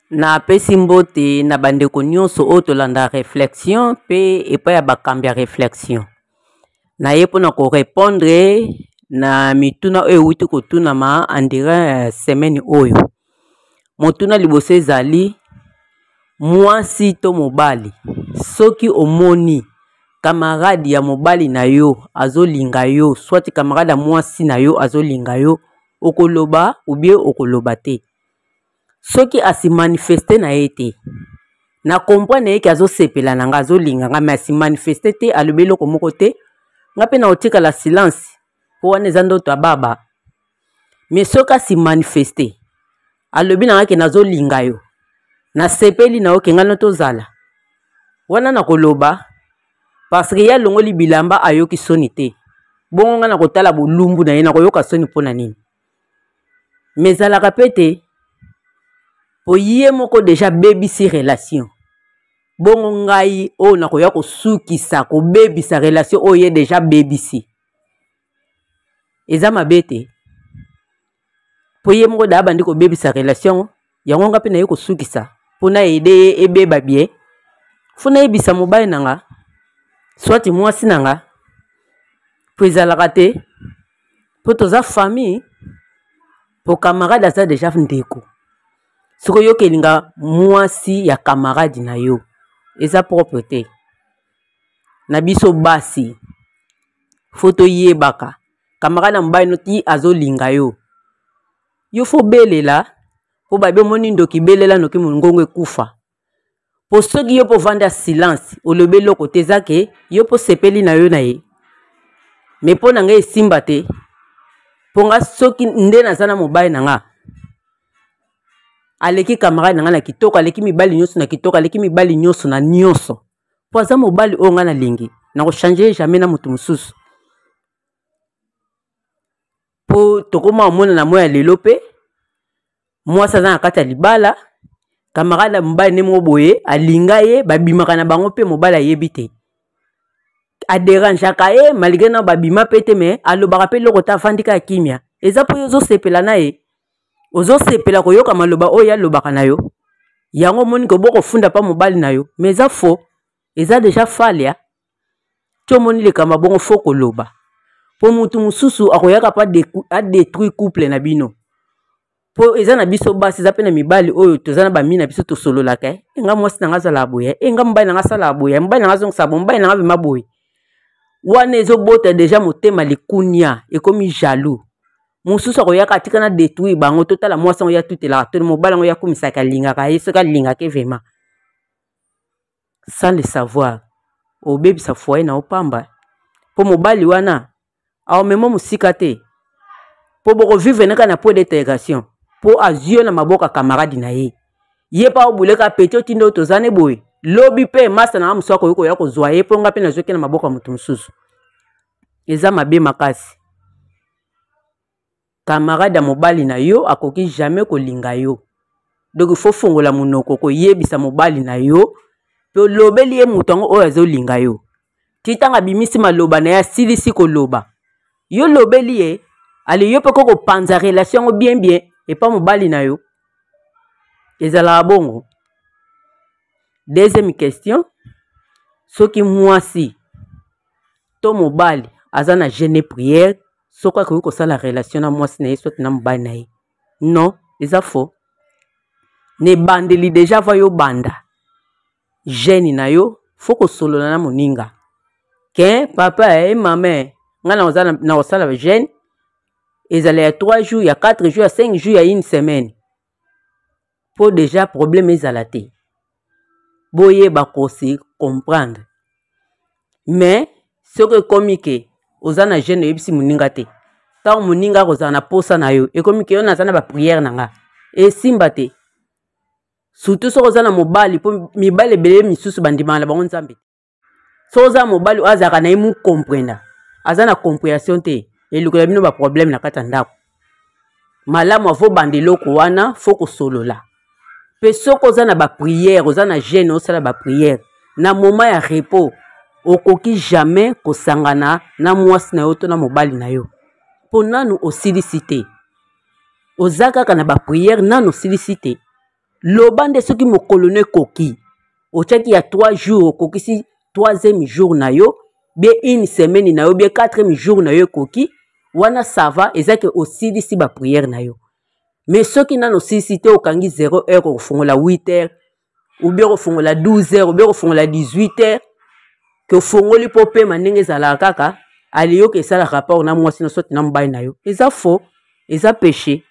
Na pesi mbote na bandeko nyonso oyo tolanda réflexion pe epai ya bakambi ya réflexion. Na ye mpona korépondre na mituna oyo euti kotunama andira semaine oyo. Motuna liboso ezali mwasi to mobali. Soki omoni kamaradi ya mobali na yo azolinga yo, soit kamaradi ya mwasi na yo azolinga yo, okoloba ou bien okoloba te. Soki asi manifeste na ete na comprendre eke azosepela na nga azolinga nga, mais asi manifeste te alobi eloko moko te, nga pe na otika la silence po wana eza ndoto ya baba. Mais soki asi manifeste alobi na nga ke nazolinga yo, na sepeli na yo ke nga no tozala, wana na koloba parce que ya longoli bilamba ayoki soni te, bongo nga na kotala bolumbu na ye na koyoka soni mpona nini. Mais zalaka pe te po ye moko deja bebisi relation, bongo ngai o na koya kosukisa ko bebisa relation o ye deja bebisi, eza mabe te. Po ye moko da bandi ko bebisa relation yango nga pe na ye kosukisa pona ede ebeba bien, fona yebisa mobali na nga soit mwasi na nga po ezalaka te, po toza famille, po camarade aza deja ndeko. Soko yo kelinga mwasi ya camarade na yo eza propre te. Na biso basi foto yebaka camarade na mobali noti azolinga yo, yo fo belela po babe moni ndoki belela noki mongongo ekufa. Po soki yo po vanda silence olobe loko te zake yo po sepeli na yo na ye, mais po na nga esimba te. Po nga soki nde nazana mobali na nga aleki camarade na nga na kitoko, aleki mibali nyonso na kitoko, aleki mibali nyonso na nyonso, po aza mobali oyo nga na lingi na ko changer jamais na mutu mususu. Po tokoma omona na moya lelo pe mwasi aza na kati ya libala, camarade ya mobali ne mo boye alinga ye, babimaka na bango pe mobali ayebi te, aderangeaka ye malgré na babima pe te, mais alobaka pe loko ta afandika ya kimia. Eza po yo ozosepela na ye, ozosepela koyoka maloba oyo alobaka na yo, yango moni ko boko funda pa mobali na yo, mais eza faux, eza deja falia. Tio moni lekamba bongo faux koloba po mutu mususu akoyaka pa détruire couple na bino. Po eza na biso basi, eza pe na mibali oyo toza na bami na biso tosololaka nga mwasi na nga zala boye, nga mobali na nga sala boye, mobali na nga zongisa boye, mobali na nga bima boye. Wana ezobota deja motema likunia ekomi jaloux. Mususu akoyaka atika na détruire bango, totala mwasi ngo ya tutela to mobali ngo ya kumisaka lingaka ye, soka lingaka vraiment sans le savoir obebisa foyer na opamba. Po mobali wana aomema musika te, po boko vivre naka na po d'intégration, po azio na maboka camarade na ye, ye pa obuleka peti otindo tozane boye lobi pe masa na musako yoko ya kozwa ye, po nga pe na zoki na maboka mutu mususu. Eza mabe makasi. Camarade ya mobali na yo akoki jamais kolinga yo, donc il faut fongola munoko ko yebisa mobali na yo pe lobeli ye mutu ngo oyo azolinga yo. Titanga bimisi maloba na ya silisi koloba, yo lobeli ye ali yo pe ko panza relation ngo bien bien et pas mobali na yo. Ezala bongo. Deuxième question, soki mwasi to mobali azana jeûne prière, soko akoki kosala relation na mwasi na ye soit na mobali na ye, non, eza faux. Ne bandeli deja va yo banda jeûne na yo, faut kosolola na moninga ke papa et maman nga na kosala jeûne, ezala ya 3 jours, ya 4 jours, ya 5 jours, ya une semaine, po deja problème ezala te. Boye bakosi comprendre. Mais soki komi ke ozana jeûne yebisi moninga te, tant moninga kozala na posa na yo ekomi ke yo nazana ba prière na nga esimba te. Surtout soki ozana mobali, po mibali ebele misusu bandimaka na bango nzambe. Soki ozana mobali azaka na ye mu comprendre, azana compréhension te, elukola bino ba problème na kati ya ndako. Malamu avo bandeloko wana fo kosolola. Pe soki ozana ba prière, ozana jeûne, osala ba prière na moment ya repos, okoki jamais kosangana na mwasi na yo to na mobali na yo. Po nanu osilisi te, ozaka kaka na ba prière nanu osilisi te. lobande soki mokolo no ekoki otiaki ya 3 jours okokisi 3e jour na yo bien 1 semaine na yo bien 4e jour na yo ekoki wana sava ezaki osilisi ba prière na yo. Mais soki nano osilisi te okangi 0 heure ofungola 8 heures ou bien ofungola 12 heures ou bien ofungola 18 heures que ofungoli po pema ndenge ezalaka kaka aliyoka esala rapport na mwasi na soti na mobali na yo eza faux eza péché.